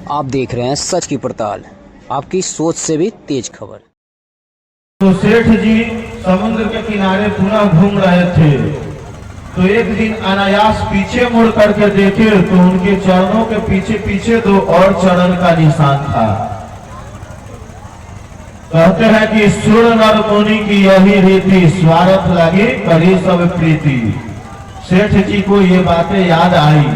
आप देख रहे हैं सच की पड़ताल, आपकी सोच से भी तेज खबर। तो सेठ जी समुद्र के किनारे पूरा घूम रहे थे, तो एक दिन अनायास पीछे मुड़ करके देखे तो उनके चरणों के पीछे पीछे दो और चरण का निशान था। कहते हैं कि सुर नर मुनि की यही रीति, स्वार्थ लगी करी सब प्रीति। सेठ जी को ये बातें याद आई।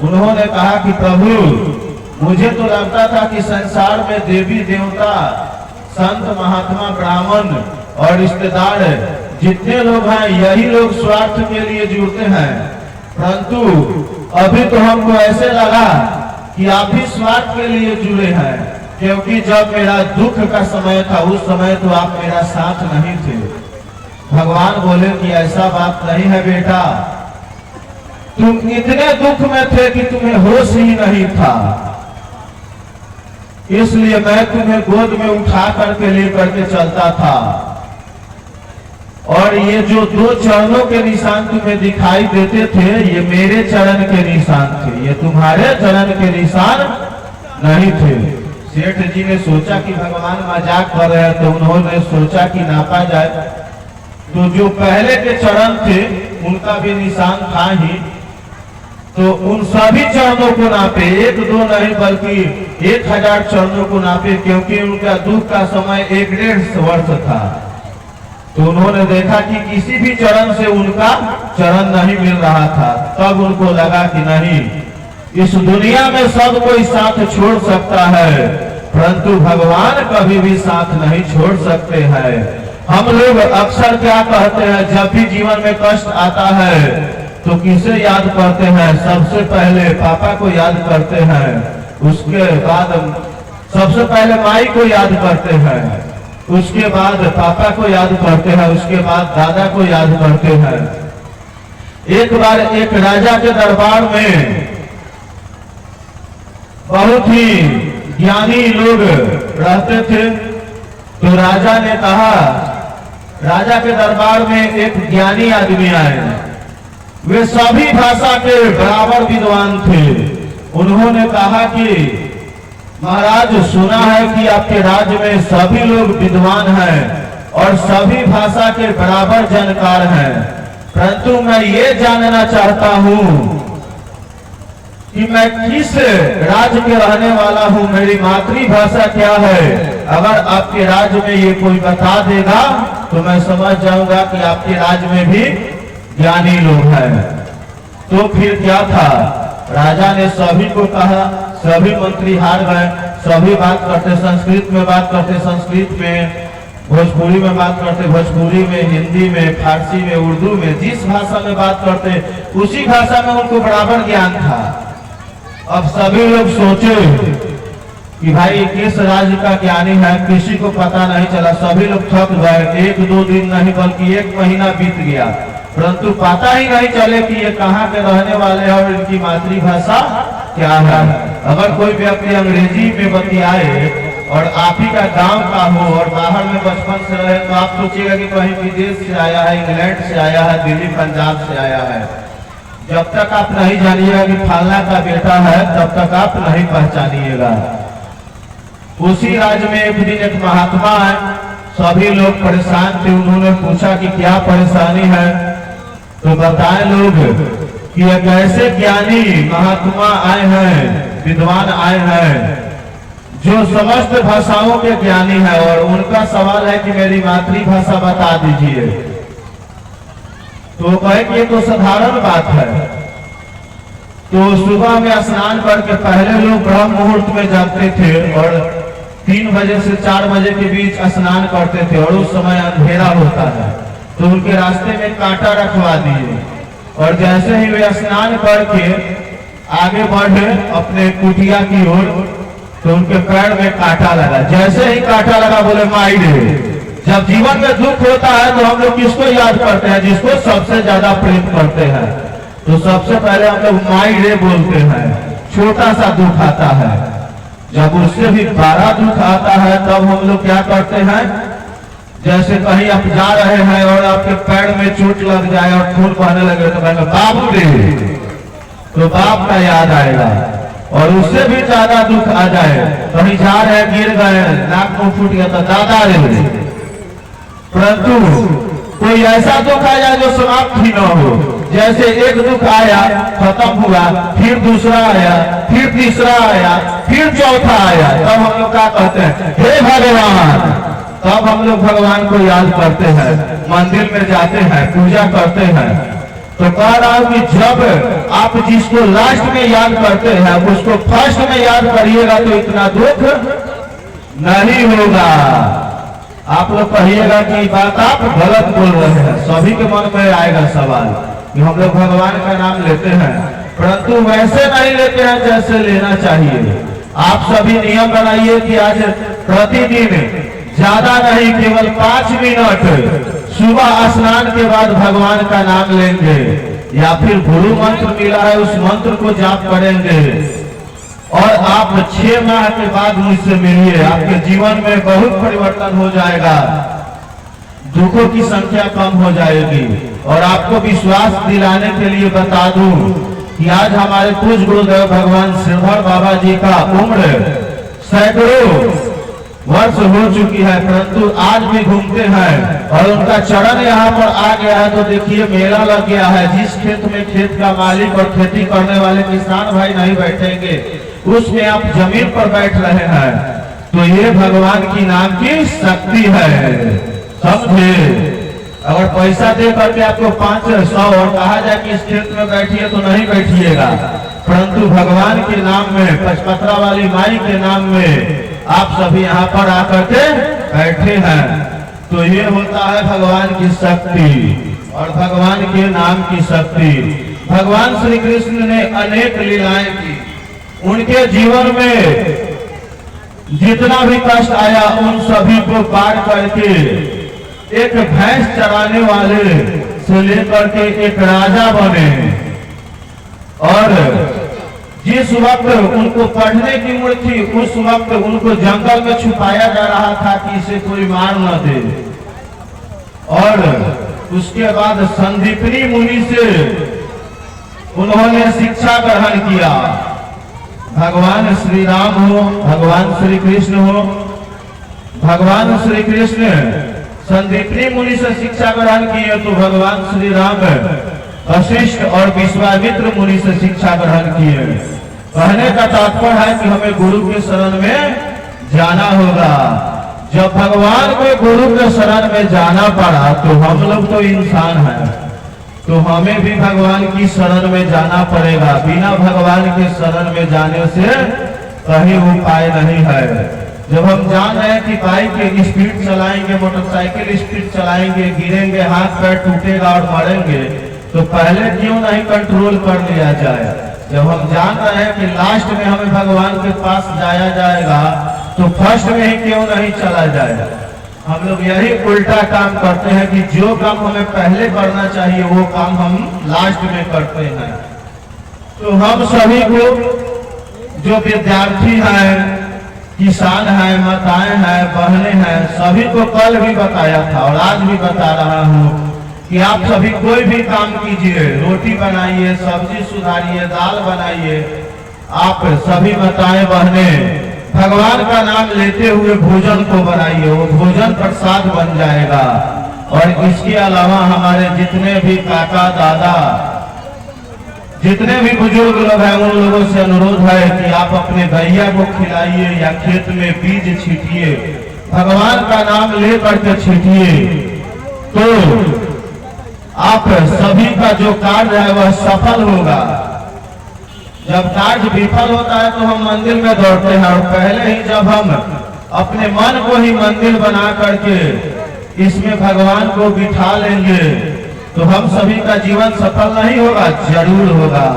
उन्होंने कहा कि प्रभु, मुझे तो लगता था कि संसार में देवी देवता, संत महात्मा, ब्राह्मण और रिश्तेदार जितने लोग हैं यही लोग स्वार्थ के लिए जुड़ते हैं, परंतु अभी तो हमको ऐसे लगा कि आप भी स्वार्थ के लिए जुड़े हैं, क्योंकि जब मेरा दुख का समय था उस समय तो आप मेरा साथ नहीं थे। भगवान बोले कि ऐसा बात नहीं है बेटा, तुम इतने दुख में थे कि तुम्हें होश ही नहीं था, इसलिए मैं तुम्हें गोद में उठा करके लेकर के चलता था। और ये जो दो चरणों के निशान तुम्हें दिखाई देते थे ये मेरे चरण के निशान थे, ये तुम्हारे चरण के निशान नहीं थे। सेठ जी ने सोचा कि भगवान मजाक कर रहे हैं, तो उन्होंने सोचा कि नापा जाए। तो जो पहले के चरण थे उनका भी निशान था ही, तो उन सभी चरणों को नापे, एक दो नहीं बल्कि 1000 चरणों को नापे, क्योंकि उनका दुख का समय 1-1.5 वर्ष था। तो उन्होंने देखा कि किसी भी चरण से उनका चरण नहीं मिल रहा था। तब उनको लगा कि नहीं, इस दुनिया में सब कोई साथ छोड़ सकता है, परंतु भगवान कभी भी साथ नहीं छोड़ सकते हैं। हम लोग अक्सर क्या कहते हैं, जब भी जीवन में कष्ट आता है तो किसे याद करते हैं? सबसे पहले पापा को याद करते हैं, उसके बाद सबसे पहले माई को याद करते हैं, उसके बाद पापा को याद करते हैं, उसके बाद दादा को याद करते हैं। एक बार एक राजा के दरबार में बहुत ही ज्ञानी लोग रहते थे। तो राजा ने कहा, राजा के दरबार में एक ज्ञानी आदमी आए, वे सभी भाषा के बराबर विद्वान थे। उन्होंने कहा कि महाराज, सुना है कि आपके राज्य में सभी लोग विद्वान हैं और सभी भाषा के बराबर जानकार हैं, परंतु मैं ये जानना चाहता हूं कि मैं किस राज्य के रहने वाला हूं, मेरी मातृभाषा क्या है। अगर आपके राज्य में ये कोई बता देगा तो मैं समझ जाऊंगा कि आपके राज्य में भी ज्ञानी लोग हैं। तो फिर क्या था, राजा ने सभी को कहा, सभी मंत्री हार गए, सभी बात करते संस्कृत में, बात करते संस्कृत में, भोजपुरी में बात करते भोजपुरी में, हिंदी में, फारसी में, उर्दू में, जिस भाषा में बात करते उसी भाषा में उनको बराबर ज्ञान था। अब सभी लोग सोचे कि भाई किस राज्य का ज्ञानी है, किसी को पता नहीं चला। सभी लोग थक गए, 1-2 दिन नहीं बल्कि 1 महीना बीत गया, परंतु पता ही नहीं चले कि ये कहाँ के रहने वाले हैं और इनकी मातृभाषा क्या है। अगर कोई व्यक्ति अंग्रेजी में बतियाए और आप ही का गांव का हो और बाहर में बचपन से रहे, तो आप सोचिएगा कि कहीं विदेश से आया है, इंग्लैंड से आया है, दिल्ली पंजाब से आया है। जब तक आप नहीं जानिएगा कि फलाना का बेटा है तब तक आप नहीं पहचानिएगा। उसी राज्य में एक दिन एक महात्मा है, सभी लोग परेशान थे। उन्होंने पूछा कि क्या परेशानी है, तो बताए लोग कि एक ऐसे ज्ञानी महात्मा आए हैं, विद्वान आए हैं, जो समस्त भाषाओं के ज्ञानी है, और उनका सवाल है कि मेरी मातृभाषा बता दीजिए। तो कहे कि ये तो साधारण बात है। तो सुबह में स्नान करके पहले लोग ब्रह्म मुहूर्त में जागते थे और 3 बजे से 4 बजे के बीच स्नान करते थे, और उस समय अंधेरा होता है। तो उनके रास्ते में कांटा रखवा दिए, और जैसे ही वे स्नान करके आगे बढ़े अपने कुटिया की ओर, तो उनके पैर में कांटा लगा। जैसे ही कांटा लगा बोले माई रे। जब जीवन में दुख होता है तो हम लोग किसको याद करते हैं? जिसको सबसे ज्यादा प्रेम करते हैं। तो सबसे पहले हम लोग माई रे बोलते हैं। छोटा सा दुख आता है, जब उससे भी बड़ा दुख आता है तब हम लोग क्या करते हैं? जैसे कहीं आप जा रहे हैं और आपके पैर में चोट लग जाए और खून बहने लगे तो कहेंगे बाबू रे, तो बाप का याद आएगा। और उससे भी ज्यादा दुख आ जाए, कहीं जा रहे गिर गए, नाक मुंह फूट गया तो दादा रे। परंतु कोई ऐसा दुख आ जाए जो समाप्त ही न हो, जैसे एक दुख आया खत्म हुआ, फिर दूसरा आया, फिर तीसरा आया, फिर चौथा आया, तब हम लोग क्या कहते हैं, हे भगवान। तब हम लोग भगवान को याद करते हैं, मंदिर में जाते हैं, पूजा करते हैं। तो कह रहा हूं कि जब आप जिसको लास्ट में याद करते हैं उसको फर्स्ट में याद करिएगा तो इतना दुख नहीं होगा। आप लोग कहिएगा कि बात आप गलत बोल रहे हैं, सभी के मन में आएगा सवाल कि हम लोग भगवान का नाम लेते हैं परंतु वैसे नहीं लेते हैं जैसे लेना चाहिए। आप सभी नियम बनाइए कि आज प्रतिदिन ज्यादा नहीं, केवल 5 मिनट सुबह स्नान के बाद भगवान का नाम लेंगे, या फिर गुरु मंत्र मिला है उस मंत्र को जाप करेंगे। और आप 6 माह के बाद मुझसे मिलिए, आपके जीवन में बहुत परिवर्तन हो जाएगा, दुखों की संख्या कम हो जाएगी। और आपको विश्वास दिलाने के लिए बता दूं कि आज हमारे पूज्य गुरुदेव भगवान श्रीधर बाबा जी का उम्र सैकड़ों वर्ष हो चुकी है, परंतु आज भी घूमते हैं और उनका चरण यहाँ पर आ गया है। तो देखिए मेला लग गया है, जिस खेत में खेत का मालिक और खेती करने वाले किसान भाई नहीं बैठेंगे उसमें आप जमीन पर बैठ रहे हैं। तो ये भगवान की नाम की शक्ति है, समझे। अगर पैसा दे करके आपको 500 और कहा जाए कि इस खेत में बैठिए तो नहीं बैठिएगा, परंतु भगवान के नाम में, पचपत्रा वाली माई के नाम में आप सभी यहाँ पर आकर के बैठे हैं। तो ये होता है भगवान की शक्ति और भगवान के नाम की शक्ति। भगवान श्री कृष्ण ने अनेक लीलाएं की, उनके जीवन में जितना भी कष्ट आया उन सभी को पार करके एक भैंस चराने वाले से लेकर के एक राजा बने। और जिस वक्त उनको पढ़ने की उम्र थी उस वक्त उनको जंगल में छुपाया जा रहा था कि इसे कोई मार न दे। और उसके बाद संदीपनी मुनि से उन्होंने शिक्षा ग्रहण किया। भगवान श्री राम हो, भगवान श्री कृष्ण हो, भगवान श्री कृष्ण संदीपनी मुनि से शिक्षा ग्रहण किए तो भगवान श्री राम वशिष्ठ और विश्वामित्र मुनि से शिक्षा ग्रहण किए। कहने का तात्पर्य है कि हमें गुरु के शरण में जाना होगा। जब भगवान को गुरु के शरण में जाना पड़ा तो हम लोग तो इंसान हैं, तो हमें भी भगवान की शरण में जाना पड़ेगा। बिना भगवान के शरण में जाने से कहीं उपाय नहीं है। जब हम जान रहे हैं कि बाइक स्पीड चलाएंगे, मोटरसाइकिल स्पीड चलाएंगे, गिरेंगे, हाथ पैर टूटेगा और मरेंगे, तो पहले क्यों नहीं कंट्रोल कर लिया जाए। जब हम जान रहे हैं कि लास्ट में हमें भगवान के पास जाया जाएगा तो फर्स्ट में ही क्यों नहीं चला जाए। हम लोग यही उल्टा काम करते हैं कि जो काम हमें पहले करना चाहिए वो काम हम लास्ट में करते हैं। तो हम सभी को, जो विद्यार्थी हैं, किसान हैं, माताएं हैं, बहनें हैं, सभी को कल भी बताया था और आज भी बता रहा हूँ कि आप सभी कोई भी काम कीजिए, रोटी बनाइए, सब्जी सुधारिए, दाल बनाइए, आप सभी माताएं बहनें भगवान का नाम लेते हुए भोजन को बनाइए, वो भोजन प्रसाद बन जाएगा। और इसके अलावा हमारे जितने भी काका दादा, जितने भी बुजुर्ग लोग हैं उन लोगों से अनुरोध है कि आप अपने गैया को खिलाइए या खेत में बीज छीटिए, भगवान का नाम ले करके छीटिए, तो आप सभी का जो कार्य है वह सफल होगा। जब कार्य विफल होता है तो हम मंदिर में दौड़ते हैं, और पहले ही जब हम अपने मन को ही मंदिर बना करके इसमें भगवान को बिठा लेंगे तो हम सभी का जीवन सफल नहीं होगा, जरूर होगा।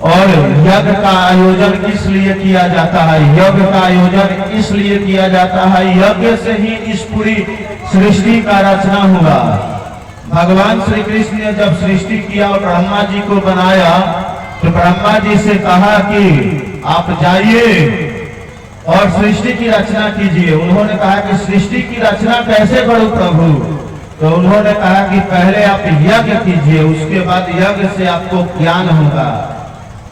और यज्ञ का आयोजन किस लिए किया जाता है? यज्ञ का आयोजन इसलिए किया जाता है, यज्ञ से ही इस पूरी सृष्टि का रचना हुआ। भगवान श्री कृष्ण ने जब सृष्टि किया और ब्रह्मा जी को बनाया तो ब्रह्मा जी से कहा कि आप जाइए और सृष्टि की रचना कीजिए। उन्होंने कहा कि सृष्टि की रचना कैसे करूं प्रभु? तो उन्होंने कहा कि पहले आप यज्ञ कीजिए, उसके बाद यज्ञ से आपको ज्ञान होगा,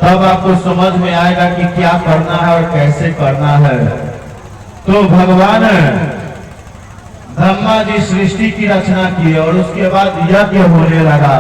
तब आपको समझ में आएगा कि क्या करना है और कैसे करना है। तो भगवान ब्रह्मा जी सृष्टि की रचना की और उसके बाद यज्ञ होने लगा।